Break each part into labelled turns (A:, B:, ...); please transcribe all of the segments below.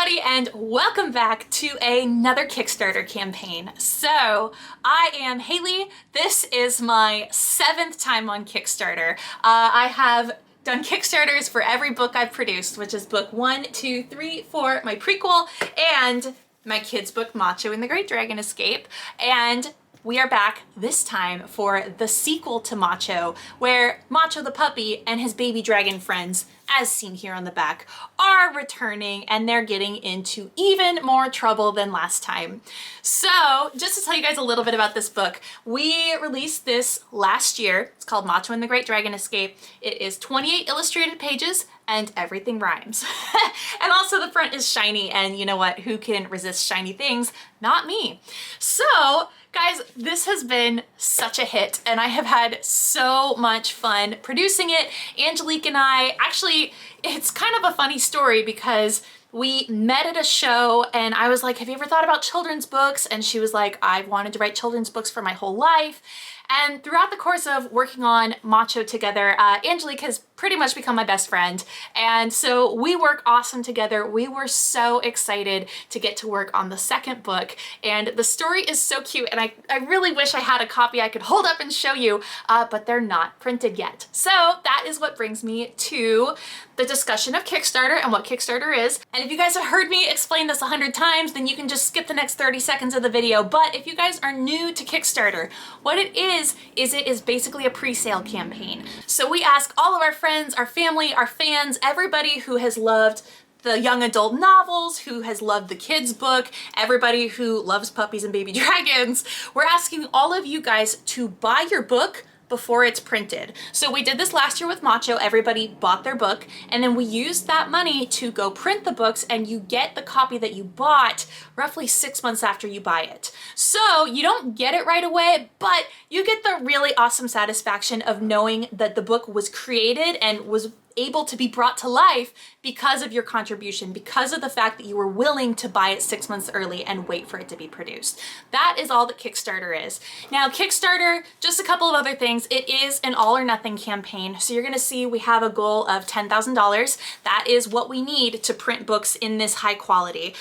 A: everybody, and welcome back to another Kickstarter campaign. So I am Haley. This is my 7th time on Kickstarter. I have done Kickstarters for every book I've produced, which is book 1, 2, 3, 4, my prequel, and my kids' book Macho and the Great Dragon Escape. And we are back this time for the sequel to Macho, where Macho the puppy and his baby dragon friends, as seen here on the back, are returning, and they're getting into even more trouble than last time. So just to tell you guys a little bit about this book, we released this last year. It's called Macho and the Great Dragon Escape. It is 28 illustrated pages and everything rhymes. And also the front is shiny, and you know what? Who can resist shiny things? Not me. So guys, this has been such a hit, and I have had so much fun producing it. Angelique and I, actually, it's kind of a funny story because we met at a show and I was like, have you ever thought about children's books? And she was like, I've wanted to write children's books for my whole life. And throughout the course of working on Macho together, Angelique has pretty much become my best friend. And so we work awesome together. We were so excited to get to work on the second book. And the story is so cute. And I really wish I had a copy I could hold up and show you, but they're not printed yet. So that is what brings me to the discussion of Kickstarter and what Kickstarter is. And if you guys have heard me explain this 100 times, then you can just skip the next 30 seconds of the video. But if you guys are new to Kickstarter, what it is it is basically a pre-sale campaign. So we ask all of our friends, our family, our fans, everybody who has loved the young adult novels, who has loved the kids book, everybody who loves puppies and baby dragons, we're asking all of you guys to buy your book before it's printed. So we did this last year with Macho. Everybody bought their book, and then we used that money to go print the books, and you get the copy that you bought roughly 6 months after you buy it. So you don't get it right away, but you get the really awesome satisfaction of knowing that the book was created and was able to be brought to life because of your contribution, because of the fact that you were willing to buy it 6 months early and wait for it to be produced. That is all that Kickstarter is. Now, Kickstarter, just a couple of other things. It is an all or nothing campaign. So you're gonna see we have a goal of $10,000. That is what we need to print books in this high quality.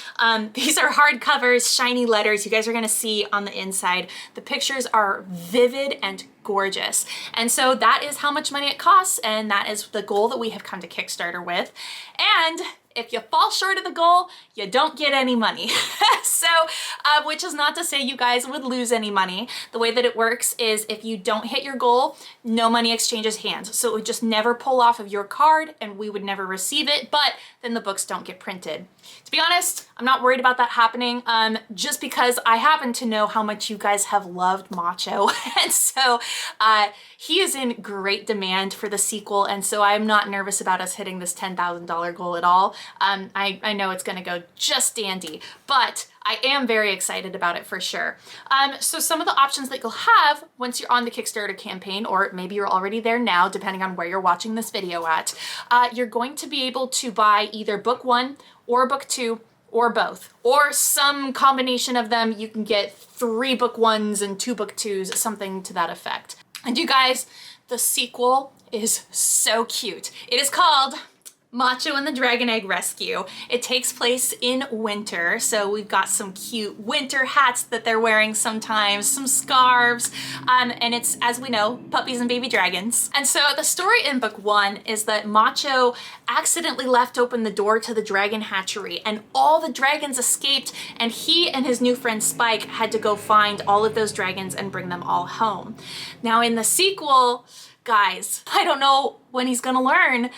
A: These are hardcovers, shiny letters. You guys are gonna see on the inside. The pictures are vivid and gorgeous. And so that is how much money it costs, and that is the goal that we have come to Kickstarter with. And if you fall short of the goal, you don't get any money. So, which is not to say you guys would lose any money. The way that it works is if you don't hit your goal, no money exchanges hands. So it would just never pull off of your card and we would never receive it, but then the books don't get printed. To be honest, I'm not worried about that happening, just because I happen to know how much you guys have loved Macho. And so he is in great demand for the sequel, and so I'm not nervous about us hitting this $10,000 goal at all. I know it's gonna go just dandy, but I am very excited about it for sure. So some of the options that you'll have once you're on the Kickstarter campaign, or maybe you're already there now, depending on where you're watching this video at, you're going to be able to buy either book 1 or book 2 or both, or some combination of them. You can get 3 book 1s and 2 book 2s, something to that effect. And you guys, the sequel is so cute. It is called Macho and the Dragon Egg Rescue. It takes place in winter, so we've got some cute winter hats that they're wearing sometimes, some scarves, and it's, as we know, puppies and baby dragons. And so the story in book 1 is that Macho accidentally left open the door to the dragon hatchery, and all the dragons escaped, and he and his new friend Spike had to go find all of those dragons and bring them all home. Now in the sequel, guys, I don't know when he's gonna learn,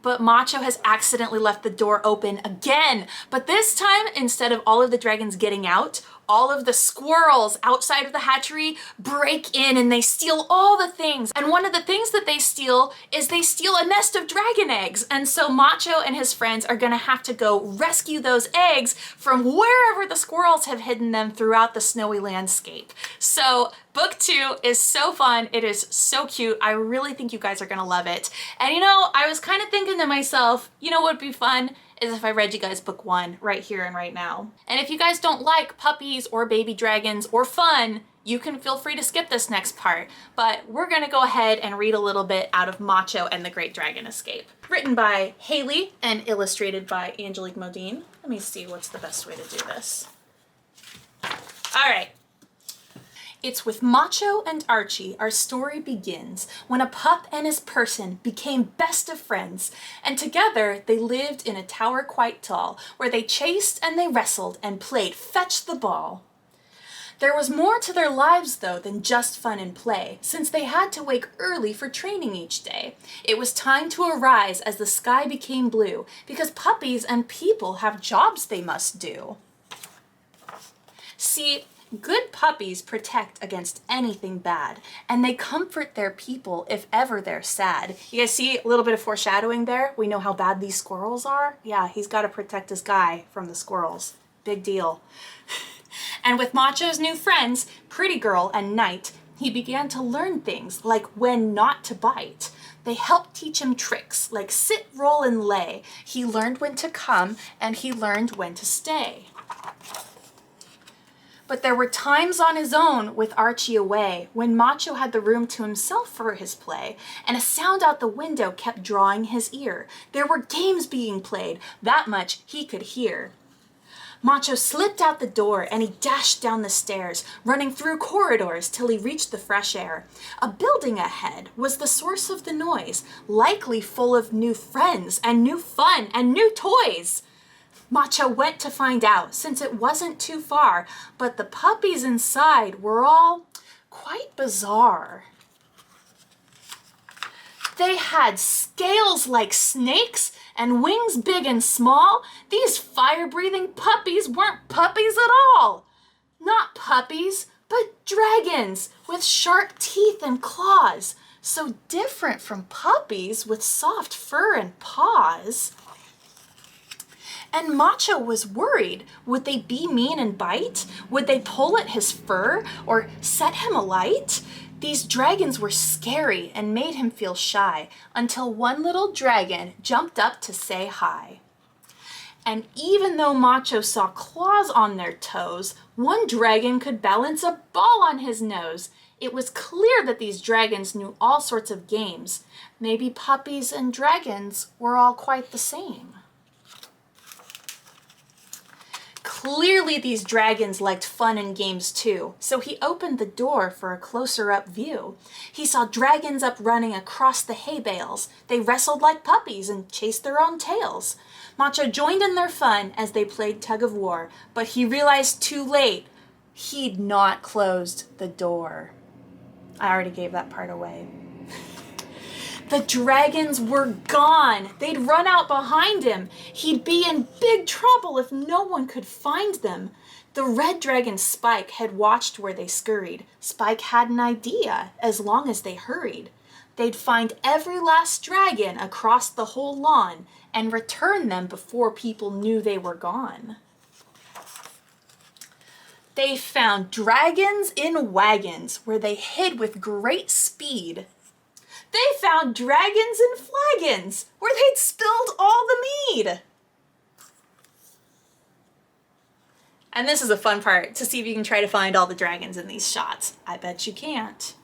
A: but Macho has accidentally left the door open again. But this time, instead of all of the dragons getting out, all of the squirrels outside of the hatchery break in and they steal all the things. And one of the things that they steal is they steal a nest of dragon eggs. And so Macho and his friends are gonna have to go rescue those eggs from wherever the squirrels have hidden them throughout the snowy landscape. So book 2 is so fun. It is so cute. I really think you guys are gonna love it. And you know, I was kind of thinking to myself, you know what would be fun? Is if I read you guys book 1 right here and right now. And if you guys don't like puppies or baby dragons or fun, you can feel free to skip this next part. But we're gonna go ahead and read a little bit out of Macho and the Great Dragon Escape. Written by Haley and illustrated by Angelique Modine. Let me see what's the best way to do this. All right. It's with Macho and Archie our story begins, when a pup and his person became best of friends, and together they lived in a tower quite tall, where they chased and they wrestled and played fetch the ball. There was more to their lives, though, than just fun and play, since they had to wake early for training each day. It was time to arise as the sky became blue, because puppies and people have jobs they must do. See, good puppies protect against anything bad, and they comfort their people if ever they're sad. You guys see a little bit of foreshadowing there? We know how bad these squirrels are. Yeah, he's got to protect his guy from the squirrels. Big deal. And with Macho's new friends, Pretty Girl and Knight, he began to learn things like when not to bite. They helped teach him tricks like sit, roll, and lay. He learned when to come, and he learned when to stay. But there were times on his own with Archie away, when Macho had the room to himself for his play, and a sound out the window kept drawing his ear. There were games being played, that much he could hear. Macho slipped out the door and he dashed down the stairs, running through corridors till he reached the fresh air. A building ahead was the source of the noise, likely full of new friends and new fun and new toys. Macho went to find out, since it wasn't too far, but the puppies inside were all quite bizarre. They had scales like snakes and wings big and small. These fire-breathing puppies weren't puppies at all. Not puppies, but dragons with sharp teeth and claws, so different from puppies with soft fur and paws. And Macho was worried. Would they be mean and bite? Would they pull at his fur or set him alight? These dragons were scary and made him feel shy, until one little dragon jumped up to say hi. And even though Macho saw claws on their toes, one dragon could balance a ball on his nose. It was clear that these dragons knew all sorts of games. Maybe puppies and dragons were all quite the same. Clearly these dragons liked fun and games too, so he opened the door for a closer-up view. He saw dragons up running across the hay bales. They wrestled like puppies and chased their own tails. Macho joined in their fun as they played tug-of-war, but he realized too late he'd not closed the door. I already gave that part away. The dragons were gone. They'd run out behind him. He'd be in big trouble if no one could find them. The red dragon Spike had watched where they scurried. Spike had an idea, as long as they hurried. They'd find every last dragon across the whole lawn and return them before people knew they were gone. They found dragons in wagons where they hid with great speed. They found dragons in flagons where they'd spilled all the mead. And this is a fun part, to see if you can try to find all the dragons in these shots. I bet you can't.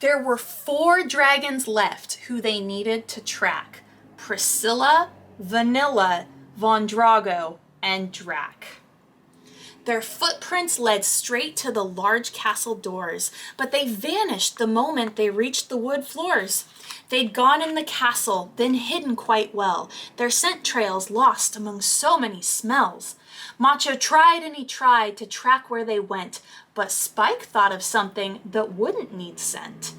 A: There were 4 dragons left who they needed to track: Priscilla, Vanilla, Von Drago, and Drac. Their footprints led straight to the large castle doors, but they vanished the moment they reached the wood floors. They'd gone in the castle, then hidden quite well, their scent trails lost among so many smells. Macho tried and he tried to track where they went, but Spike thought of something that wouldn't need scent.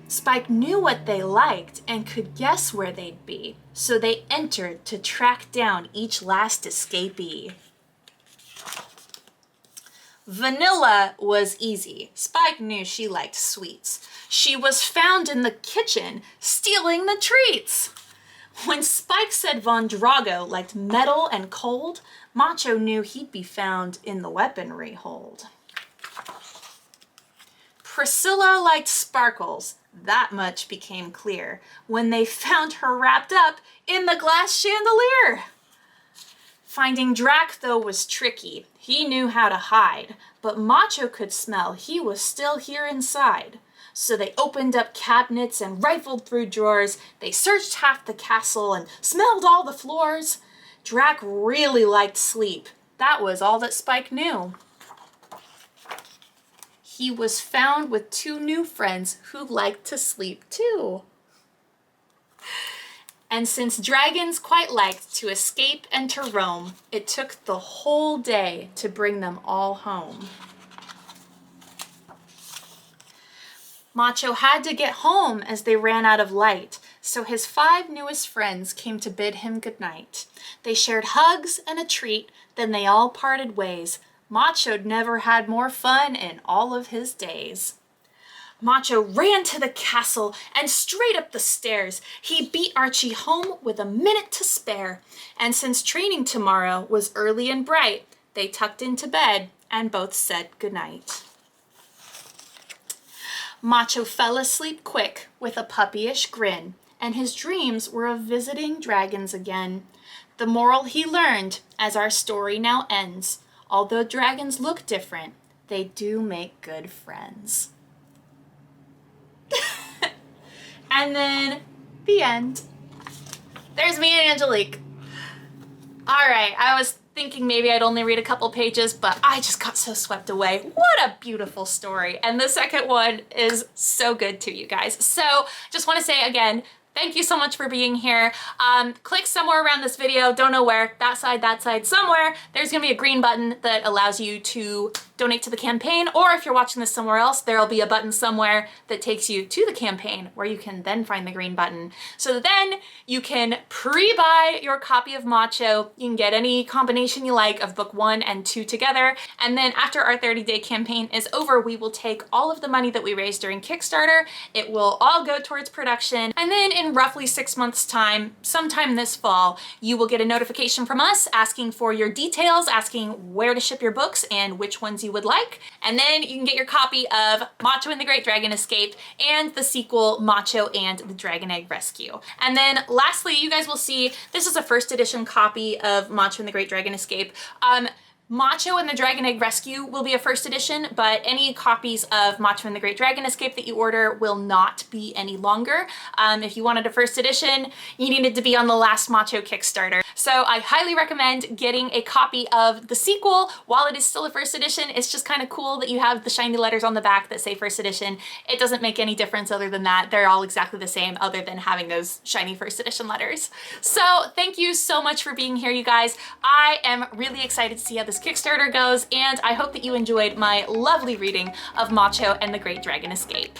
A: Spike knew what they liked and could guess where they'd be, so they entered to track down each last escapee. Vanilla was easy. Spike knew she liked sweets. She was found in the kitchen, stealing the treats. When Spike said Von Drago liked metal and cold, Macho knew he'd be found in the weaponry hold. Priscilla liked sparkles. That much became clear when they found her wrapped up in the glass chandelier. Finding Drac, though, was tricky. He knew how to hide, but Macho could smell he was still here inside. So they opened up cabinets and rifled through drawers. They searched half the castle and smelled all the floors. Drac really liked sleep. That was all that Spike knew. He was found with two new friends who liked to sleep too. And since dragons quite liked to escape and to roam, it took the whole day to bring them all home. Macho had to get home as they ran out of light, so his 5 newest friends came to bid him goodnight. They shared hugs and a treat, then they all parted ways. Macho'd never had more fun in all of his days. Macho ran to the castle and straight up the stairs. He beat Archie home with a minute to spare. And since training tomorrow was early and bright, they tucked into bed and both said goodnight. Macho fell asleep quick with a puppyish grin, and his dreams were of visiting dragons again. The moral he learned as our story now ends: although dragons look different, they do make good friends. And then the end. There's me and Angelique. All right, I was thinking maybe I'd only read a couple pages, but I just got so swept away. What a beautiful story. And the second one is so good too, you guys. So just want to say again, thank you so much for being here. Click somewhere around this video, don't know where, that side, somewhere. There's gonna be a green button that allows you to donate to the campaign, or if you're watching this somewhere else, there'll be a button somewhere that takes you to the campaign where you can then find the green button. So then you can pre-buy your copy of Macho. You can get any combination you like of book 1 and 2 together. And then after our 30-day campaign is over, we will take all of the money that we raised during Kickstarter. It will all go towards production. And then in roughly 6 months' time, sometime this fall, you will get a notification from us asking for your details, asking where to ship your books and which ones you would like. And then you can get your copy of Macho and the Great Dragon Escape and the sequel Macho and the Dragon Egg Rescue. And then lastly, you guys will see this is a first edition copy of Macho and the Great Dragon Escape. Macho and the Dragon Egg Rescue will be a first edition, but any copies of Macho and the Great Dragon Escape that you order will not be any longer. If you wanted a first edition, you needed to be on the last Macho Kickstarter. So I highly recommend getting a copy of the sequel while it is still a first edition. It's just kind of cool that you have the shiny letters on the back that say first edition. It doesn't make any difference other than that. They're all exactly the same other than having those shiny first edition letters. So thank you so much for being here, you guys. I am really excited to see how this Kickstarter goes, and I hope that you enjoyed my lovely reading of Macho and the Great Dragon Escape.